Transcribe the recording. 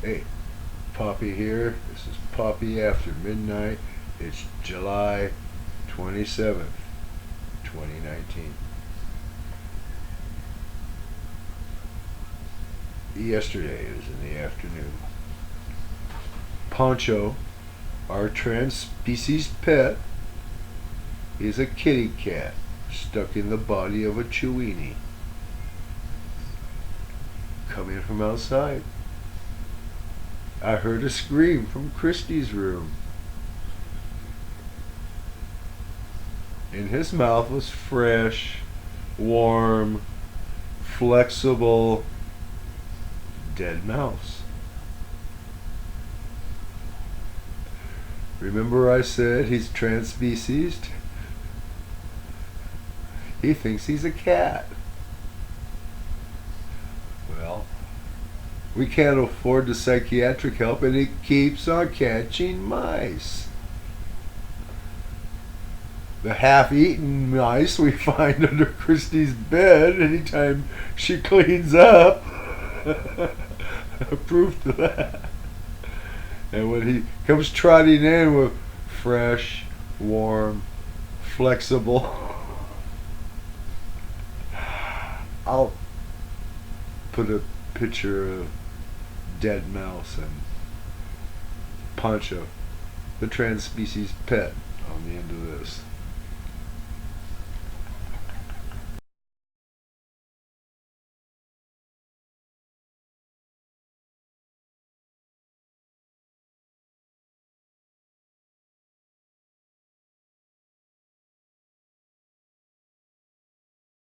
Hey, Poppy here. This is Poppy After Midnight. It's July 27th, 2019. Yesterday, it was in the afternoon. Poncho, our trans species pet, is a kitty cat stuck in the body of a Chewini. Coming from outside, I heard a scream from Christie's room. In his mouth was fresh, warm, flexible, dead mouse. Remember I said he's trans-species? He thinks he's a cat. Well, we can't afford the psychiatric help and he keeps on catching mice. The half-eaten mice we find under Christie's bed anytime she cleans up. Proof to that. And when he comes trotting in with fresh, warm, flexible, I'll put a picture of dead mouse and Poncho, the trans species pet, on the end of this.